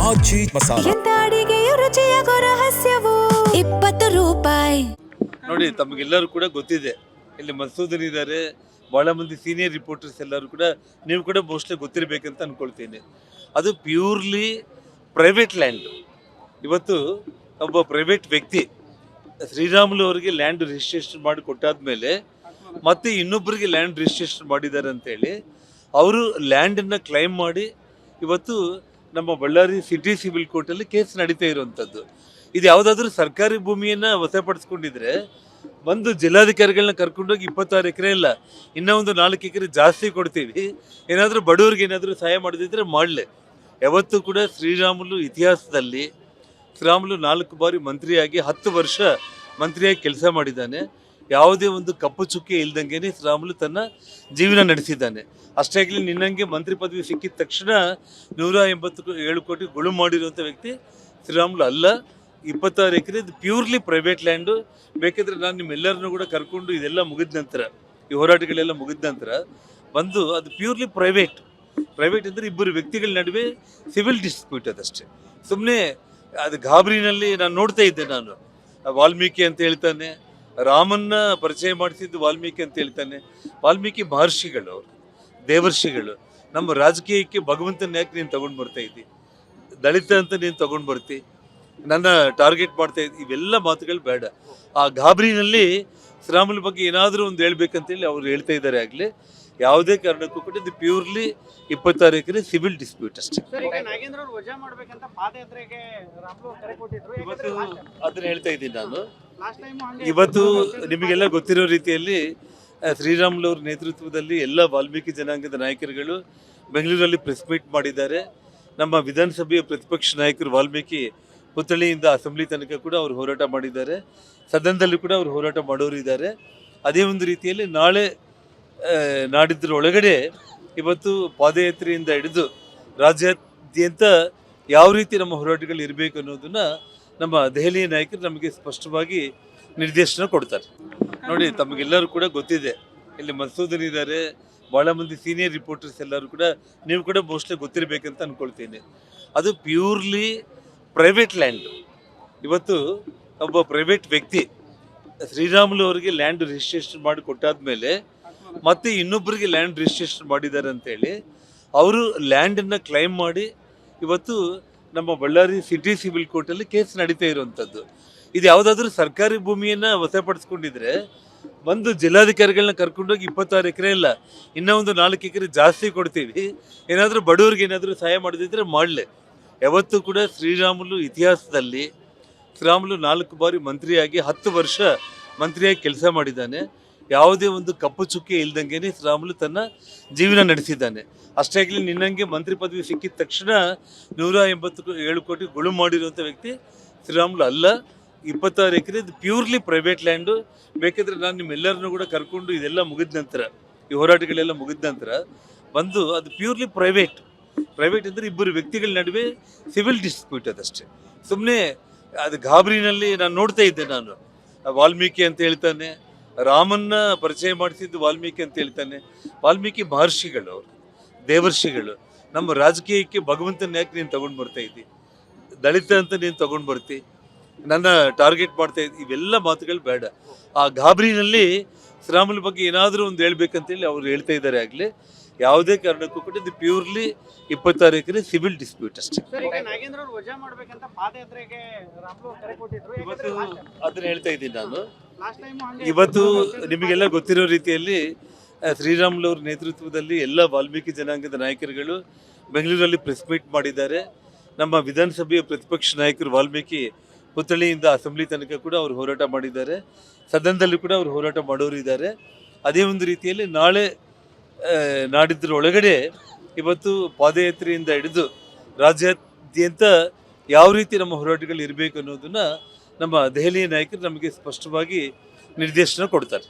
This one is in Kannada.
ಆಚಿ ಮಸಾಲ ಎಂತ ಅಡಿಗೆಯ ರುಚಿಯಾಗೋ ರಹಸ್ಯವು 20 ರೂಪಾಯಿ. ನೋಡಿ, ತಮಗೆಲ್ಲರೂ ಕೂಡ ಗೊತ್ತಿದೆ, ಇಲ್ಲಿ ಮಸೂದನ್ ಇದ್ದಾರೆ, ಭಾಳ ಮಂದಿ ಸೀನಿಯರ್ ರಿಪೋರ್ಟರ್ಸ್ ಎಲ್ಲರೂ ಕೂಡ, ನೀವು ಕೂಡ ಮೋಸ್ಟ್ಲಿ ಗೊತ್ತಿರಬೇಕಂತ ಅಂದ್ಕೊಳ್ತೀನಿ. ಅದು ಪ್ಯೂರ್ಲಿ ಪ್ರೈವೇಟ್ ಲ್ಯಾಂಡು. ಇವತ್ತು ಒಬ್ಬ ಪ್ರೈವೇಟ್ ವ್ಯಕ್ತಿ ಶ್ರೀರಾಮುಲು ಅವರಿಗೆ ಲ್ಯಾಂಡ್ ರಿಜಿಸ್ಟ್ರೇಷನ್ ಮಾಡಿ ಕೊಟ್ಟಾದ್ಮೇಲೆ ಮತ್ತೆ ಇನ್ನೊಬ್ಬರಿಗೆ ಲ್ಯಾಂಡ್ ರಿಜಿಸ್ಟ್ರೇಷನ್ ಮಾಡಿದ್ದಾರೆ ಅಂತೇಳಿ ಅವರು ಲ್ಯಾಂಡನ್ನು ಕ್ಲೈಮ್ ಮಾಡಿ ಇವತ್ತು ನಮ್ಮ ಬಳ್ಳಾರಿ ಸಿಟಿ ಸಿವಿಲ್ ಕೋರ್ಟಲ್ಲಿ ಕೇಸ್ ನಡೀತಾ ಇರುವಂಥದ್ದು. ಇದು ಯಾವುದಾದ್ರೂ ಸರ್ಕಾರಿ ಭೂಮಿಯನ್ನು ವಶಪಡಿಸ್ಕೊಂಡಿದ್ರೆ ಒಂದು ಜಿಲ್ಲಾಧಿಕಾರಿಗಳನ್ನ ಕರ್ಕೊಂಡೋಗಿ 26 ಎಕರೆ ಇಲ್ಲ, ಇನ್ನೂ ಒಂದು 4 ಎಕರೆ ಜಾಸ್ತಿ ಕೊಡ್ತೀವಿ, ಏನಾದರೂ ಬಡವ್ರಿಗೆ ಏನಾದರೂ ಸಹಾಯ ಮಾಡೋದಿದ್ರೆ ಮಾಡಲಿ. ಯಾವತ್ತೂ ಕೂಡ ಶ್ರೀರಾಮುಲು ಇತಿಹಾಸದಲ್ಲಿ ಶ್ರೀರಾಮುಲು 4 ಬಾರಿ ಮಂತ್ರಿಯಾಗಿ 10 ವರ್ಷ ಮಂತ್ರಿಯಾಗಿ ಕೆಲಸ ಮಾಡಿದ್ದಾನೆ. ಯಾವುದೇ ಒಂದು ಕಪ್ಪು ಚುಕ್ಕೆ ಇಲ್ದಂಗೆ ಶ್ರೀರಾಮುಲು ತನ್ನ ಜೀವನ ನಡೆಸಿದ್ದಾನೆ. ಅಷ್ಟೇ ಆಗಲಿ, ನಿನ್ನಂಗೆ ಮಂತ್ರಿ ಪದವಿ ಸಿಕ್ಕಿದ ತಕ್ಷಣ 187 ಕೋಟಿ ಗುಳು ಮಾಡಿರುವಂಥ ವ್ಯಕ್ತಿ ಶ್ರೀರಾಮುಲು ಅಲ್ಲ. 26 ಎಕರೆ ಇದು ಪ್ಯೂರ್ಲಿ ಪ್ರೈವೇಟ್ ಲ್ಯಾಂಡು. ಬೇಕಾದರೆ ನಾನು ನಿಮ್ಮೆಲ್ಲರನ್ನೂ ಕೂಡ ಕರ್ಕೊಂಡು ಇದೆಲ್ಲ ಮುಗಿದ ನಂತರ, ಈ ಹೋರಾಟಗಳೆಲ್ಲ ಮುಗಿದ ನಂತರ ಬಂದು ಅದು ಪ್ಯೂರ್ಲಿ ಪ್ರೈವೇಟ್ ಅಂದರೆ ಇಬ್ಬರು ವ್ಯಕ್ತಿಗಳ ನಡುವೆ ಸಿವಿಲ್ ಡಿಸ್ಪ್ಯೂಟ್ ಅದಷ್ಟೇ. ಸುಮ್ಮನೆ ಅದು ಗಾಬರಿನಲ್ಲಿ ನಾನು ನೋಡ್ತಾ ಇದ್ದೆ. ನಾನು ವಾಲ್ಮೀಕಿ ಅಂತ ಹೇಳ್ತಾನೆ, ರಾಮನ್ನ ಪರಿಚಯ ಮಾಡಿಸಿದ್ದು ವಾಲ್ಮೀಕಿ ಅಂತ ಹೇಳ್ತಾನೆ. ವಾಲ್ಮೀಕಿ ಮಹರ್ಷಿಗಳು, ಅವರು ದೇವರ್ಷಿಗಳು. ನಮ್ಮ ರಾಜಕೀಯಕ್ಕೆ ಭಗವಂತನ ಯಾಕೆ ನೀನು ತೊಗೊಂಡು ಬರ್ತಾ ಇದ್ದಿ, ದಲಿತ ಅಂತ ನೀನು ತೊಗೊಂಡು ಬರ್ತಿ, ನನ್ನ ಟಾರ್ಗೆಟ್ ಮಾಡ್ತಾ ಇದ್ದಿ, ಇವೆಲ್ಲ ಮಾತುಗಳು ಬೇಡ. ಆ ಗಾಬರಿನಲ್ಲಿ ಶ್ರೀರಾಮುಲು ಬಗ್ಗೆ ಏನಾದರೂ ಒಂದು ಹೇಳ್ಬೇಕಂತೇಳಿ ಅವ್ರು ಹೇಳ್ತಾ ಇದ್ದಾರೆ. ಆಗಲಿ ಯಾವುದೇ ಕಾರಣಕ್ಕೂ ಕೂಡ ಇದು ಪ್ಯೂರ್ಲಿ 26 ಎಕರೆ ಸಿವಿಲ್ ಡಿಸ್ಪ್ಯೂಟ್ ಅಷ್ಟೇ. ಇವತ್ತು ಅದನ್ನ ಹೇಳ್ತಾ ಇದ್ದೀನಿ ನಾನು. ಇವತ್ತು ನಿಮಗೆಲ್ಲ ಗೊತ್ತಿರೋ ರೀತಿಯಲ್ಲಿ ಶ್ರೀರಾಮುಲು ಅವ್ರ ನೇತೃತ್ವದಲ್ಲಿ ಎಲ್ಲ ವಾಲ್ಮೀಕಿ ಜನಾಂಗದ ನಾಯಕರುಗಳು ಬೆಂಗಳೂರಲ್ಲಿ ಪ್ರೆಸ್ ಮೀಟ್ ಮಾಡಿದ್ದಾರೆ. ನಮ್ಮ ವಿಧಾನಸಭೆಯ ಪ್ರತಿಪಕ್ಷ ನಾಯಕರು ವಾಲ್ಮೀಕಿ ಪುತ್ಥಳಿಯಿಂದ ಅಸೆಂಬ್ಲಿ ತನಕ ಕೂಡ ಅವರು ಹೋರಾಟ ಮಾಡಿದ್ದಾರೆ. ಸದನದಲ್ಲಿ ಕೂಡ ಅವರು ಹೋರಾಟ ಮಾಡೋರು ಇದ್ದಾರೆ. ಅದೇ ಒಂದು ರೀತಿಯಲ್ಲಿ ನಾಳೆ ನಾಡಿದ್ದರೊಳಗಡೆ ಇವತ್ತು ಪಾದಯಾತ್ರೆಯಿಂದ ಹಿಡಿದು ರಾಜ್ಯಾದ್ಯಂತ ಯಾವ ರೀತಿ ನಮ್ಮ ಹೋರಾಟಗಳು ಇರಬೇಕು ಅನ್ನೋದನ್ನ ನಮ್ಮ ದೆಹಲಿಯ ನಾಯಕರು ನಮಗೆ ಸ್ಪಷ್ಟವಾಗಿ ನಿರ್ದೇಶನ ಕೊಡ್ತಾರೆ. ನೋಡಿ, ತಮಗೆಲ್ಲರೂ ಕೂಡ ಗೊತ್ತಿದೆ, ಇಲ್ಲಿ ಮಸೂದನ್ ಇದ್ದಾರೆ, ಭಾಳ ಮಂದಿ ಸೀನಿಯರ್ ರಿಪೋರ್ಟರ್ಸ್ ಎಲ್ಲರೂ ಕೂಡ, ನೀವು ಕೂಡ ಮೋಸ್ಟ್ಲಿ ಗೊತ್ತಿರಬೇಕಂತ ಅಂದ್ಕೊಳ್ತೀನಿ. ಅದು ಪ್ಯೂರ್ಲಿ ಪ್ರೈವೇಟ್ ಲ್ಯಾಂಡು. ಇವತ್ತು ಒಬ್ಬ ಪ್ರೈವೇಟ್ ವ್ಯಕ್ತಿ ಶ್ರೀರಾಮುಲು ಅವರಿಗೆ ಲ್ಯಾಂಡ್ ರಿಜಿಸ್ಟ್ರೇಷನ್ ಮಾಡಿ ಕೊಟ್ಟಾದ್ಮೇಲೆ ಮತ್ತೆ ಇನ್ನೊಬ್ಬರಿಗೆ ಲ್ಯಾಂಡ್ ರಿಜಿಸ್ಟ್ರೇಷನ್ ಮಾಡಿದ್ದಾರೆ ಅಂತೇಳಿ ಅವರು ಲ್ಯಾಂಡನ್ನು ಕ್ಲೈಮ್ ಮಾಡಿ ಇವತ್ತು ನಮ್ಮ ಬಳ್ಳಾರಿ ಸಿಟಿ ಸಿವಿಲ್ ಕೋರ್ಟಲ್ಲಿ ಕೇಸ್ ನಡೀತಾ ಇರುವಂಥದ್ದು. ಇದು ಯಾವುದಾದ್ರೂ ಸರ್ಕಾರಿ ಭೂಮಿಯನ್ನು ವಶಪಡಿಸ್ಕೊಂಡಿದ್ರೆ ಒಂದು ಜಿಲ್ಲಾಧಿಕಾರಿಗಳನ್ನ ಕರ್ಕೊಂಡೋಗಿ 26 ಎಕರೆ ಇಲ್ಲ, ಇನ್ನೂ ಒಂದು 4 ಎಕರೆ ಜಾಸ್ತಿ ಕೊಡ್ತೀವಿ, ಏನಾದರೂ ಬಡವ್ರಿಗೆ ಏನಾದರೂ ಸಹಾಯ ಮಾಡೋದಿದ್ರೆ ಮಾಡಲಿ. ಯಾವತ್ತೂ ಕೂಡ ಶ್ರೀರಾಮುಲು ಇತಿಹಾಸದಲ್ಲಿ ಶ್ರೀರಾಮುಲು 4 ಬಾರಿ ಮಂತ್ರಿಯಾಗಿ 10 ವರ್ಷ ಮಂತ್ರಿಯಾಗಿ ಕೆಲಸ ಮಾಡಿದ್ದಾನೆ. ಯಾವುದೇ ಒಂದು ಕಪ್ಪು ಚುಕ್ಕೆ ಇಲ್ದಂಗೆ ಶ್ರೀರಾಮುಲು ತನ್ನ ಜೀವನ ನಡೆಸಿದ್ದಾನೆ. ಅಷ್ಟೇ ಆಗಲಿ, ನಿನ್ನಂಗೆ ಮಂತ್ರಿ ಪದವಿ ಸಿಕ್ಕಿದ ತಕ್ಷಣ 187 ಕೋಟಿ ಗುಳು ಮಾಡಿರುವಂಥ ವ್ಯಕ್ತಿ ಶ್ರೀರಾಮುಲು ಅಲ್ಲ. 26 ಎಕರೆ ಇದು ಪ್ಯೂರ್ಲಿ ಪ್ರೈವೇಟ್ ಲ್ಯಾಂಡು. ಬೇಕಾದರೆ ನಾನು ನಿಮ್ಮೆಲ್ಲರನ್ನೂ ಕೂಡ ಕರ್ಕೊಂಡು ಇದೆಲ್ಲ ಮುಗಿದ ನಂತರ, ಈ ಹೋರಾಟಗಳೆಲ್ಲ ಮುಗಿದ ನಂತರ ಬಂದು ಅದು ಪ್ಯೂರ್ಲಿ ಪ್ರೈವೇಟ್ ಅಂದರೆ ಇಬ್ಬರು ವ್ಯಕ್ತಿಗಳ ನಡುವೆ ಸಿವಿಲ್ ಡಿಸ್ಪ್ಯೂಟ್ ಅದಷ್ಟೇ. ಸುಮ್ಮನೆ ಅದು ಗಾಬರಿನಲ್ಲಿ ನಾನು ನೋಡ್ತಾ ಇದ್ದೆ. ನಾನು ವಾಲ್ಮೀಕಿ ಅಂತ ಹೇಳ್ತಾನೆ, ರಾಮನ್ನ ಪರಿಚಯ ಮಾಡಿಸಿದ್ದು ವಾಲ್ಮೀಕಿ ಅಂತ ಹೇಳ್ತಾನೆ. ವಾಲ್ಮೀಕಿ ಮಹರ್ಷಿಗಳು, ಅವರು ದೇವರ್ಷಿಗಳು. ನಮ್ಮ ರಾಜಕೀಯಕ್ಕೆ ಭಗವಂತನ ಯಾಕೆ ನೀನು ತೊಗೊಂಡು ಬರ್ತಾ ಇದ್ದಿ, ದಲಿತ ಅಂತ ನೀನು ತೊಗೊಂಡು ಬರ್ತಿ, ನನ್ನ ಟಾರ್ಗೆಟ್ ಮಾಡ್ತಾ ಇದ್ದಿ, ಇವೆಲ್ಲ ಮಾತುಗಳು ಬೇಡ. ಆ ಗಾಬರಿನಲ್ಲಿ ಶ್ರೀರಾಮುಲು ಬಗ್ಗೆ ಏನಾದರೂ ಒಂದು ಹೇಳ್ಬೇಕಂತೇಳಿ ಅವ್ರು ಹೇಳ್ತಾ ಇದ್ದಾರೆ. ಆಗಲಿ ಯಾವುದೇ ಕಾರಣಕ್ಕೂ ಕೂಡ ಇದು ಪ್ಯೂರ್ಲಿ 26 ಎಕರೆ ಸಿವಿಲ್ ಡಿಸ್ಪ್ಯೂಟ್ ಅಷ್ಟೇ. ಇವತ್ತು ಅದನ್ನ ಹೇಳ್ತಾ ಇದ್ದೀನಿ ನಾನು. ಇವತ್ತು ನಿಮಗೆಲ್ಲ ಗೊತ್ತಿರೋ ರೀತಿಯಲ್ಲಿ ಶ್ರೀರಾಮುಲು ಅವ್ರ ನೇತೃತ್ವದಲ್ಲಿ ಎಲ್ಲ ವಾಲ್ಮೀಕಿ ಜನಾಂಗದ ನಾಯಕರುಗಳು ಬೆಂಗಳೂರಲ್ಲಿ ಪ್ರೆಸ್ ಮೀಟ್ ಮಾಡಿದ್ದಾರೆ. ನಮ್ಮ ವಿಧಾನಸಭೆಯ ಪ್ರತಿಪಕ್ಷ ನಾಯಕರು ವಾಲ್ಮೀಕಿ ಪುತ್ಥಳಿಯಿಂದ ಅಸೆಂಬ್ಲಿ ತನಕ ಕೂಡ ಅವರು ಹೋರಾಟ ಮಾಡಿದ್ದಾರೆ. ಸದನದಲ್ಲಿ ಕೂಡ ಅವರು ಹೋರಾಟ ಮಾಡೋರು ಇದ್ದಾರೆ. ಅದೇ ಒಂದು ರೀತಿಯಲ್ಲಿ ನಾಳೆ ನಾಡಿದ್ದರೊಳಗಡೆ ಇವತ್ತು ಪಾದಯಾತ್ರೆಯಿಂದ ಹಿಡಿದು ರಾಜ್ಯಾದ್ಯಂತ ಯಾವ ರೀತಿ ನಮ್ಮ ಹೋರಾಟಗಳು ಇರಬೇಕು ಅನ್ನೋದನ್ನ ನಮ್ಮ ದೆಹಲಿಯ ನಾಯಕರು ನಮಗೆ ಸ್ಪಷ್ಟವಾಗಿ ನಿರ್ದೇಶನ ಕೊಡ್ತಾರೆ.